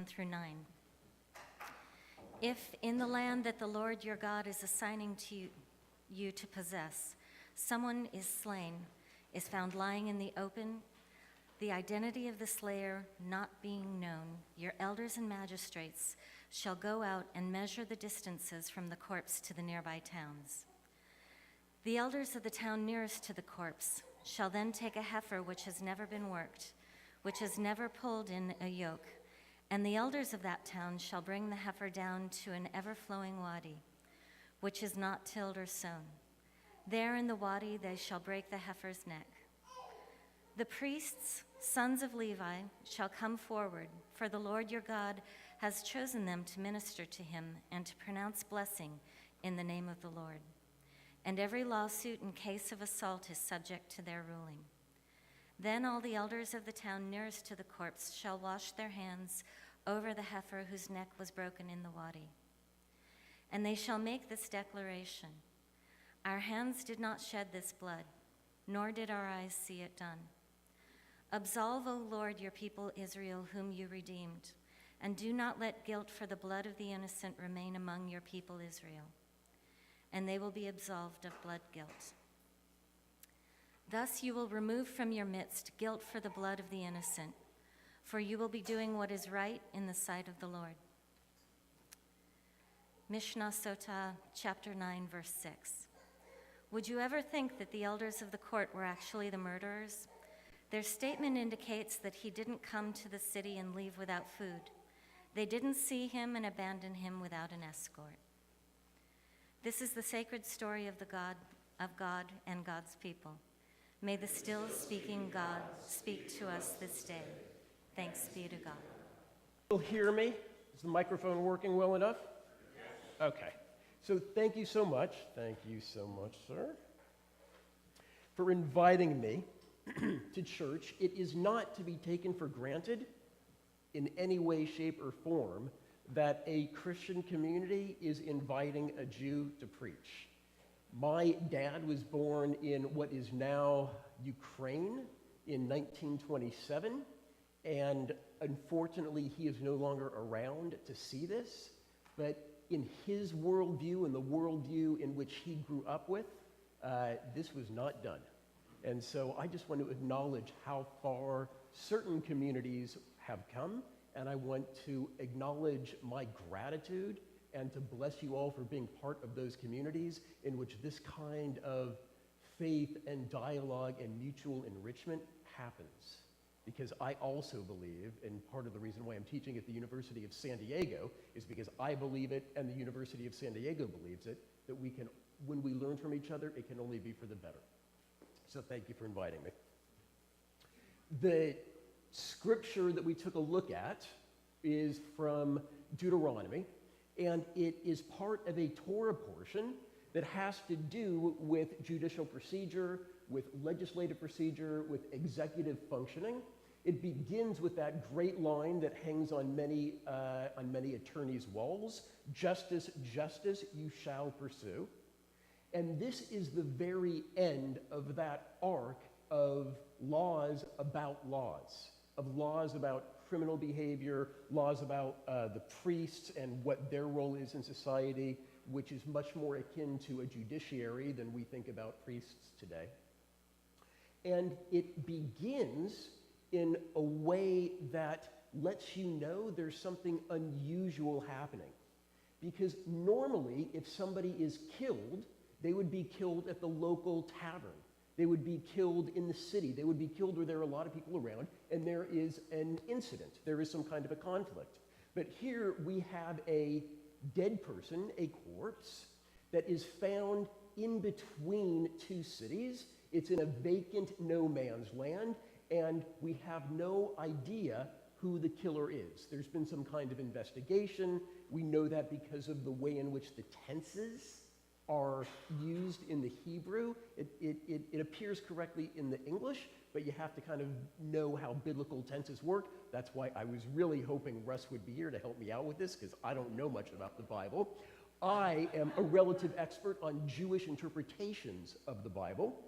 through 9. If in the land that the Lord your God is assigning to you to possess, someone is slain, is found lying in the open, the identity of the slayer not being known, your elders and magistrates shall go out and measure the distances from the corpse to the nearby towns. The elders of the town nearest to the corpse shall then take a heifer which has never been worked, which has never pulled in a yoke, and the elders of that town shall bring the heifer down to an ever-flowing wadi, which is not tilled or sown. There in the wadi they shall break the heifer's neck. The priests, sons of Levi, shall come forward, for the Lord your God has chosen them to minister to him and to pronounce blessing in the name of the Lord. And every lawsuit in case of assault is subject to their ruling. Then all the elders of the town nearest to the corpse shall wash their hands over the heifer whose neck was broken in the wadi. And they shall make this declaration: Our hands did not shed this blood, nor did our eyes see it done. Absolve, O Lord, your people Israel, whom you redeemed, and do not let guilt for the blood of the innocent remain among your people Israel. And they will be absolved of blood guilt. Thus you will remove from your midst guilt for the blood of the innocent, for you will be doing what is right in the sight of the Lord. Mishnah Sota, chapter 9, verse 6. Would you ever think that the elders of the court were actually the murderers? Their statement indicates that he didn't come to the city and leave without food. They didn't see him and abandon him without an escort. This is the sacred story of God and God's people. May the still speaking God speak to us this day. Thanks be to God. You'll hear me? Is the microphone working well enough? Yes. Okay. So thank you so much. Thank you so much, sir, for inviting me to church. It is not to be taken for granted in any way, shape, or form that a Christian community is inviting a Jew to preach. My dad was born in what is now Ukraine in 1927, and unfortunately he is no longer around to see this, but in his worldview and the worldview in which he grew up with, this was not done. And so I just want to acknowledge how far certain communities have come, and I want to acknowledge my gratitude and to bless you all for being part of those communities in which this kind of faith and dialogue and mutual enrichment happens. Because I also believe, and part of the reason why I'm teaching at the University of San Diego is because I believe it and the University of San Diego believes it, that we can, when we learn from each other, it can only be for the better. So thank you for inviting me. The scripture that we took a look at is from Deuteronomy, and it is part of a Torah portion that has to do with judicial procedure, with legislative procedure, with executive functioning. It begins with that great line that hangs on many attorneys' walls: justice, justice, you shall pursue. And this is the very end of that arc of laws about criminal behavior, laws about the priests and what their role is in society, which is much more akin to a judiciary than we think about priests today. And it begins in a way that lets you know there's something unusual happening. Because normally, if somebody is killed, they would be killed at the local tavern. They would be killed in the city. They would be killed where there are a lot of people around, and there is an incident. There is some kind of a conflict. But here we have a dead person, a corpse, that is found in between two cities. It's in a vacant no man's land, and we have no idea who the killer is. There's been some kind of investigation. We know that because of the way in which the tenses are used in the Hebrew. It appears correctly in the English, but you have to kind of know how biblical tenses work. That's why I was really hoping Russ would be here to help me out with this, because I don't know much about the Bible. I am a relative expert on Jewish interpretations of the Bible,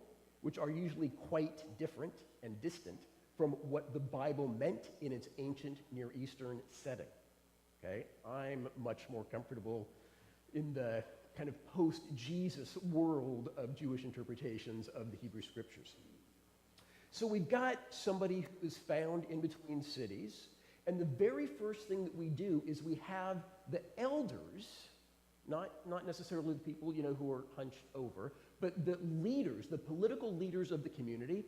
which are usually quite different and distant from what the Bible meant in its ancient Near Eastern setting. okay? I'm much more comfortable in the kind of post-Jesus world of Jewish interpretations of the Hebrew Scriptures. So we've got somebody who is found in between cities, and the very first thing that we do is we have the elders, not necessarily the people, who are hunched over, but the leaders, the political leaders of the community.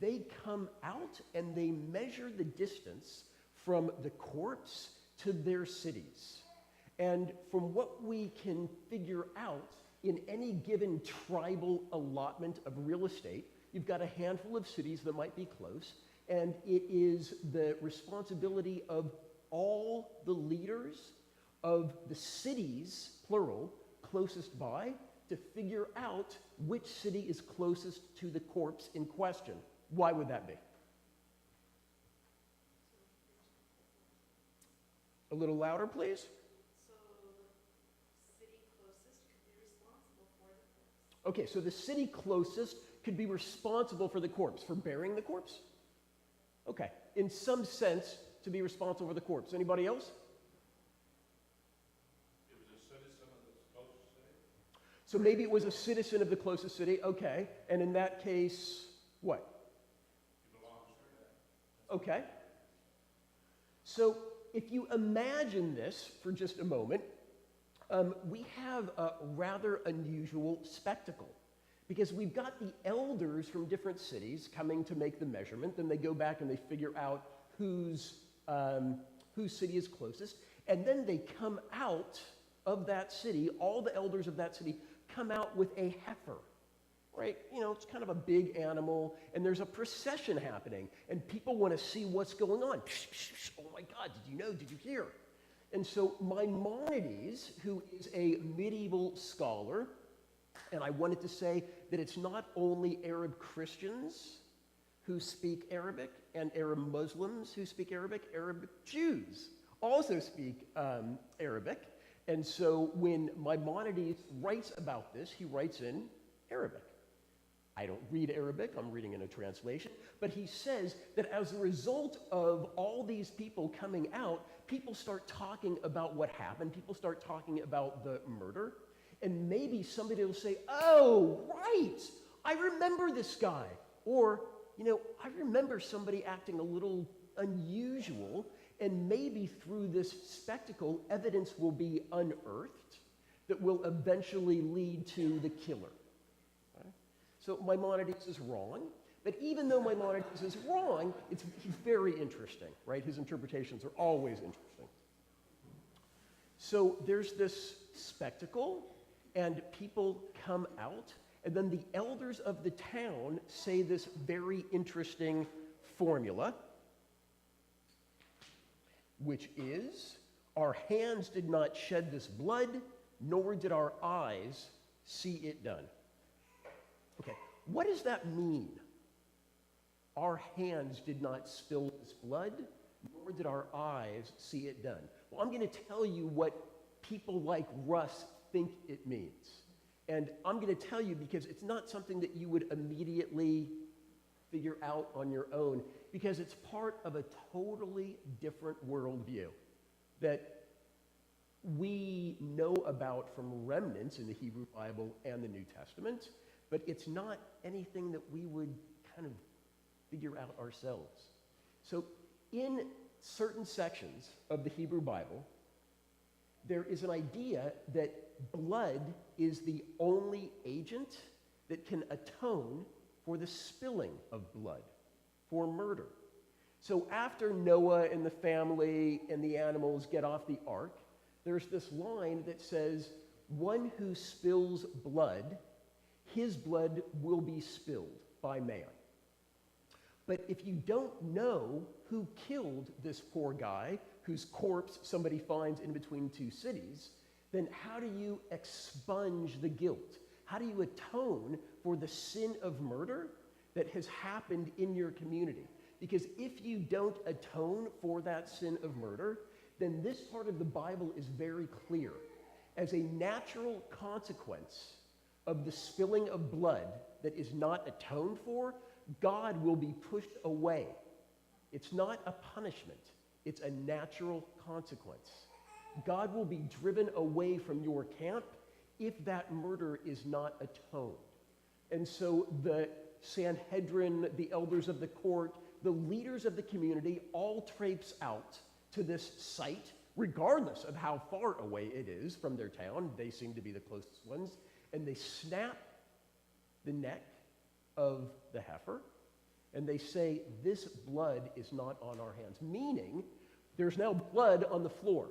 They come out and they measure the distance from the corpse to their cities. And from what we can figure out in any given tribal allotment of real estate, you've got a handful of cities that might be close, and it is the responsibility of all the leaders of the cities, plural, closest by, to figure out which city is closest to the corpse in question. Why would that be? A little louder, please. So the city closest could be responsible for the corpse. Okay, so the city closest could be responsible for the corpse, for burying the corpse? Okay, in some sense, to be responsible for the corpse. Anybody else? It was a citizen of the closest city. So maybe it was a citizen of the closest city, okay. And in that case, what? He belongs there. Okay. So if you imagine this for just a moment, we have a rather unusual spectacle, because we've got the elders from different cities coming to make the measurement. Then they go back and they figure out whose city is closest, and then they come out of that city. All the elders of that city come out with a heifer, right? It's kind of a big animal, and there's a procession happening, and people want to see what's going on. Oh my God, did you know? Did you hear? And so Maimonides, who is a medieval scholar, and I wanted to say that it's not only Arab Christians who speak Arabic and Arab Muslims who speak Arabic, Arab Jews also speak Arabic. And so when Maimonides writes about this, he writes in Arabic. I don't read Arabic, I'm reading in a translation, but he says that as a result of all these people coming out, people start talking about what happened, people start talking about the murder, and maybe somebody will say, oh, right, I remember this guy. Or, I remember somebody acting a little unusual, and maybe through this spectacle, evidence will be unearthed that will eventually lead to the killer. Okay? So Maimonides is wrong, but even though Maimonides is wrong, he's very interesting, right? His interpretations are always interesting. So there's this spectacle, and people come out, and then the elders of the town say this very interesting formula, which is, our hands did not shed this blood, nor did our eyes see it done. Okay, what does that mean? Our hands did not spill this blood, nor did our eyes see it done. Well, I'm going to tell you what people like Russ think it means. And I'm going to tell you because it's not something that you would immediately figure out on your own, because it's part of a totally different worldview that we know about from remnants in the Hebrew Bible and the New Testament, but it's not anything that we would kind of figure out ourselves. So in certain sections of the Hebrew Bible, there is an idea that blood is the only agent that can atone for the spilling of blood, for murder. So after Noah and the family and the animals get off the ark, there's this line that says, one who spills blood, his blood will be spilled by man. But if you don't know who killed this poor guy, whose corpse somebody finds in between two cities, then how do you expunge the guilt? How do you atone for the sin of murder that has happened in your community? Because if you don't atone for that sin of murder, then this part of the Bible is very clear. As a natural consequence of the spilling of blood that is not atoned for, God will be pushed away. It's not a punishment. It's a natural consequence. God will be driven away from your camp if that murder is not atoned. And so the Sanhedrin, the elders of the court, the leaders of the community all traipse out to this site, regardless of how far away it is from their town. They seem to be the closest ones. And they snap the neck of the heifer, and they say, this blood is not on our hands, meaning there's now blood on the floor.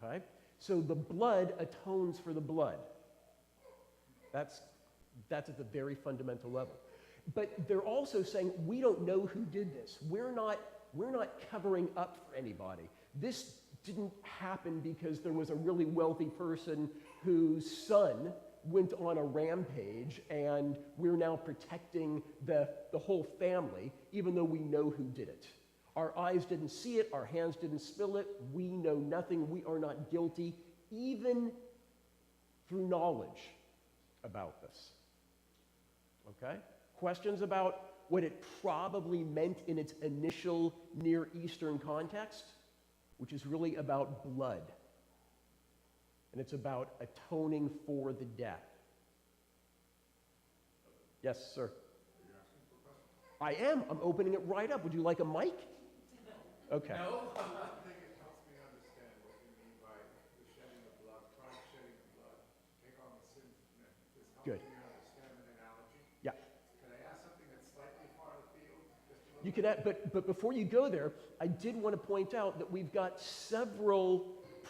Okay? So the blood atones for the blood. That's at the very fundamental level. But they're also saying, we don't know who did this. We're not covering up for anybody. This didn't happen because there was a really wealthy person whose son went on a rampage and we're now protecting the whole family, even though we know who did it. Our eyes didn't see it, our hands didn't spill it, we know nothing, we are not guilty, even through knowledge about this. Okay? Questions about what it probably meant in its initial Near Eastern context, which is really about blood. And it's about atoning for the death. Yes, sir. I am. I'm opening it right up. Would you like a mic? Okay. No, I think it helps me understand what you mean by the shedding of blood, Christ shedding of blood, take on the sins of men. This helps Good. me understand an analogy. Yeah. Can I ask something that's slightly far afield? Just a little You can add, but before you go there, I did want to point out that we've got several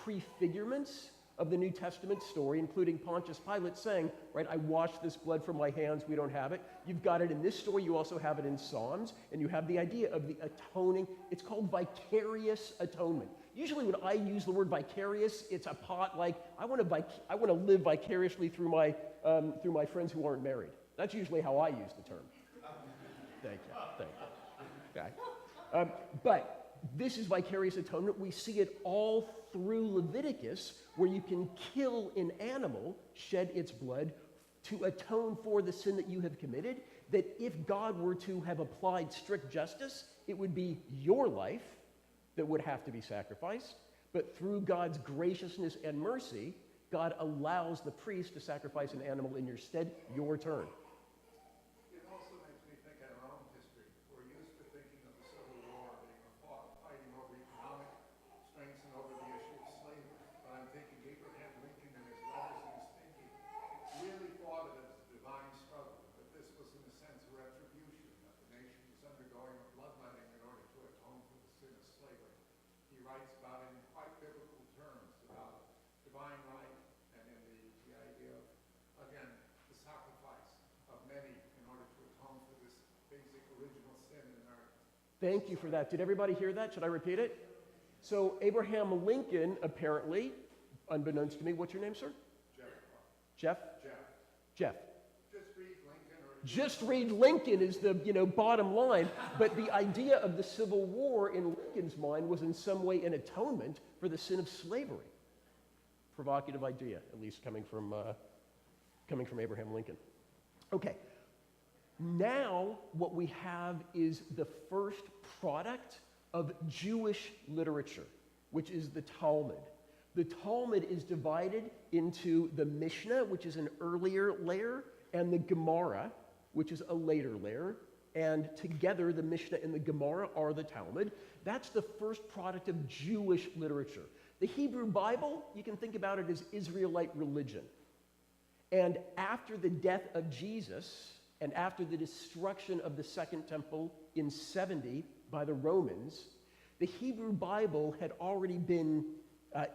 prefigurements of the New Testament story, including Pontius Pilate saying, right, I washed this blood from my hands, we don't have it. You've got it in this story, you also have it in Psalms, and you have the idea of the atoning. It's called vicarious atonement. Usually when I use the word vicarious, it's a pot like, I want to live vicariously through my friends who aren't married. That's usually how I use the term. Thank you. Okay. But this is vicarious atonement. We see it all through Leviticus, where you can kill an animal, shed its blood, to atone for the sin that you have committed, that if God were to have applied strict justice, it would be your life that would have to be sacrificed. But through God's graciousness and mercy, God allows the priest to sacrifice an animal in your stead, your turn. It also makes me think of our own history. We're used to thinking of the Civil War being a fighting over economic strengths and over the issue of slavery. But I'm thinking Abraham Lincoln in his letters and his thinking really thought of it as a divine struggle, that this was in a sense a retribution, that the nation was undergoing a bloodletting in order to atone for the sin of slavery. He writes about it in quite biblical terms, about divine right and in the idea of, again, the sacrifice of many in order to atone for this basic original sin in earth. Thank you for that. Did everybody hear that? Should I repeat it? So Abraham Lincoln, apparently, unbeknownst to me, what's your name, sir? Jeff. Jeff? Just read Lincoln or... Just read Lincoln is the bottom line. But the idea of the Civil War in Lincoln's mind was in some way an atonement for the sin of slavery. Provocative idea, at least coming from Abraham Lincoln. Okay. Now what we have is the first product of Jewish literature, which is the Talmud. The Talmud is divided into the Mishnah, which is an earlier layer, and the Gemara, which is a later layer. And together, the Mishnah and the Gemara are the Talmud. That's the first product of Jewish literature. The Hebrew Bible, you can think about it as Israelite religion. And after the death of Jesus, and after the destruction of the Second Temple in 70 by the Romans, the Hebrew Bible had already been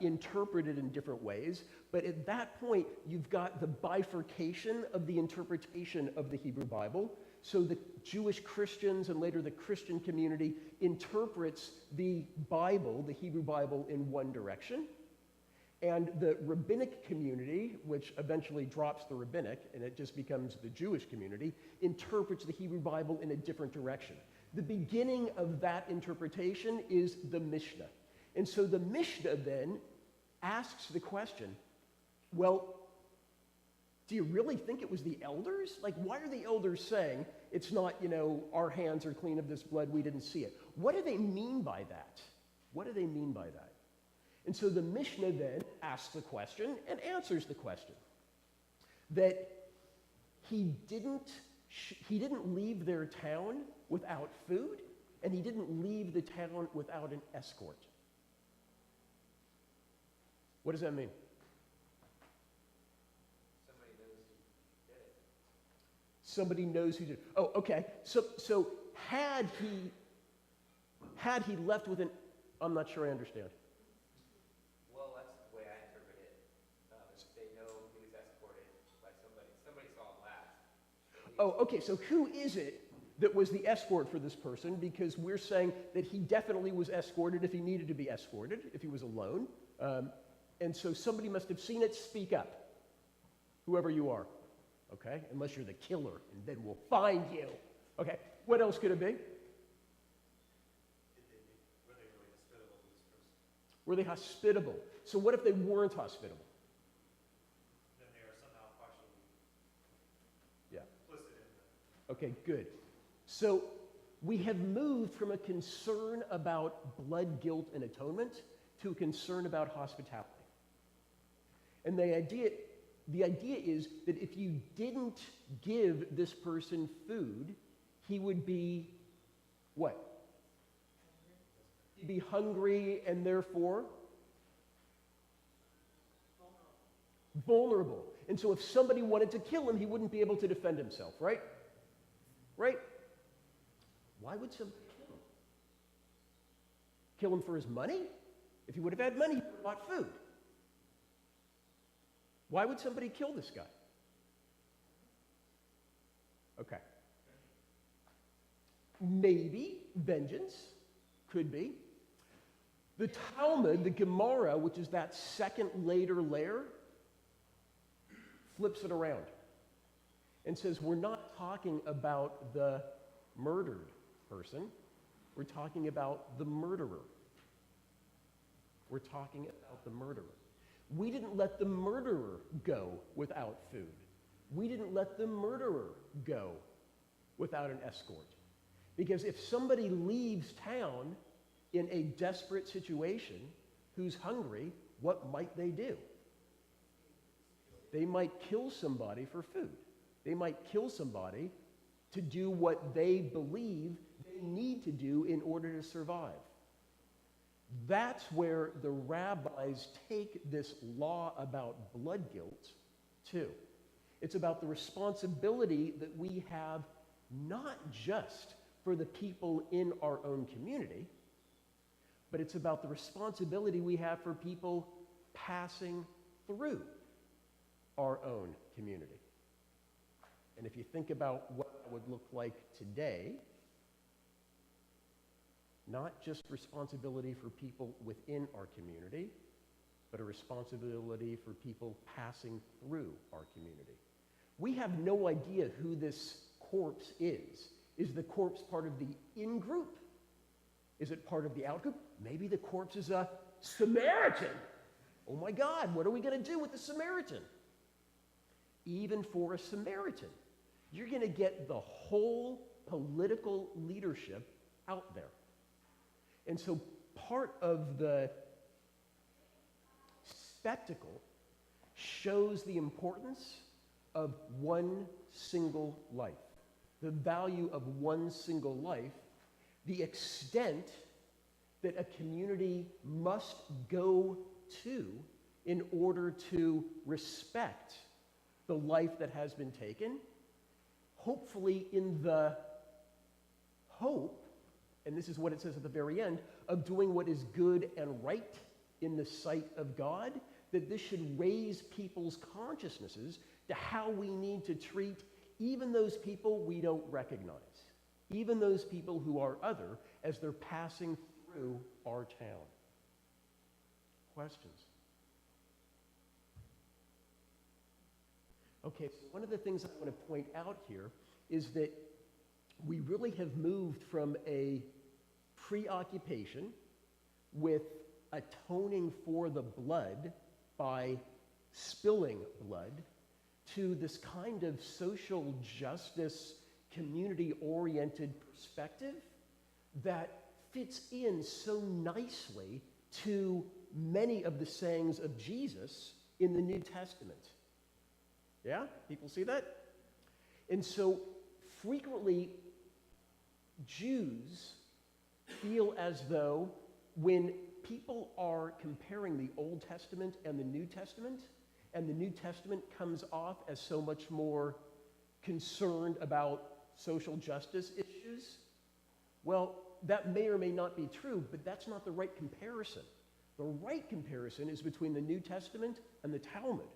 interpreted in different ways, but at that point, you've got the bifurcation of the interpretation of the Hebrew Bible. So the Jewish Christians and later the Christian community interprets the Bible, the Hebrew Bible, in one direction. And the rabbinic community, which eventually drops the rabbinic and it just becomes the Jewish community, interprets the Hebrew Bible in a different direction. The beginning of that interpretation is the Mishnah. And so the Mishnah then asks the question, well, do you really think it was the elders? Like, why are the elders saying it's not, our hands are clean of this blood, we didn't see it? What do they mean by that? What do they mean by that? And so the Mishnah then asks the question and answers the question. That he didn't leave their town without food, and he didn't leave the town without an escort. What does that mean? Somebody knows who did it. Oh, okay. So had he left with an, I'm not sure I understand. Well, that's the way I interpret it. They know he was escorted by somebody. Somebody saw him last. Oh, okay. So who is it that was the escort for this person? Because we're saying that he definitely was escorted if he needed to be escorted, if he was alone. And so somebody must have seen it. Speak up, whoever you are. Okay? Unless you're the killer, and then we'll find you. Okay. What else could it be? Were they hospitable? So what if they weren't hospitable? Then they are somehow partially implicit in the... Okay, good. So we have moved from a concern about blood, guilt, and atonement to a concern about hospitality. And the idea is that if you didn't give this person food, he would be what? He'd be hungry and therefore vulnerable. And so if somebody wanted to kill him, he wouldn't be able to defend himself, right? Right? Why would somebody kill him? Kill him for his money? If he would have had money, he would have bought food. Why would somebody kill this guy? Okay. Maybe vengeance. Could be. The Talmud, the Gemara, which is that second later layer, flips it around and says we're not talking about the murdered person. We're talking about the murderer. We're talking about the murderer. We didn't let the murderer go without food. We didn't let the murderer go without an escort. Because if somebody leaves town in a desperate situation who's hungry, what might they do? They might kill somebody for food. They might kill somebody to do what they believe they need to do in order to survive. That's where the rabbis take this law about blood guilt to. It's about the responsibility that we have not just for the people in our own community, but it's about the responsibility we have for people passing through our own community. And if you think about what it would look like today, not just responsibility for people within our community, but a responsibility for people passing through our community. We have no idea who this corpse is. Is the corpse part of the in-group? Is it part of the out-group? Maybe the corpse is a Samaritan. Oh my God, what are we going to do with the Samaritan? Even for a Samaritan, you're going to get the whole political leadership out there. And so part of the spectacle shows the importance of one single life, the value of one single life, the extent that a community must go to in order to respect the life that has been taken, hopefully in the hope, and this is what it says at the very end, of doing what is good and right in the sight of God, that this should raise people's consciousnesses to how we need to treat even those people we don't recognize, even those people who are other as they're passing through our town. Questions? Okay, so one of the things I want to point out here is that we really have moved from a preoccupation with atoning for the blood by spilling blood to this kind of social justice, community-oriented perspective that fits in so nicely to many of the sayings of Jesus in the New Testament. Yeah? People see that? And so frequently, Jews feel as though when people are comparing the Old Testament and the New Testament comes off as so much more concerned about social justice issues, well, that may or may not be true, but that's not the right comparison. The right comparison is between the New Testament and the Talmud,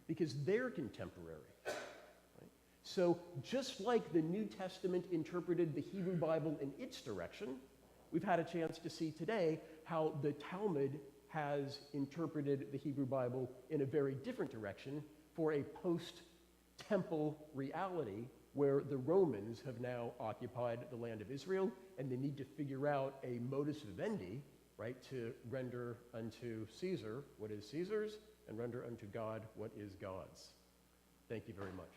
because they're contemporary. Right? So just like the New Testament interpreted the Hebrew Bible in its direction, we've had a chance to see today how the Talmud has interpreted the Hebrew Bible in a very different direction for a post-temple reality where the Romans have now occupied the land of Israel, and they need to figure out a modus vivendi, right, to render unto Caesar what is Caesar's and render unto God what is God's. Thank you very much.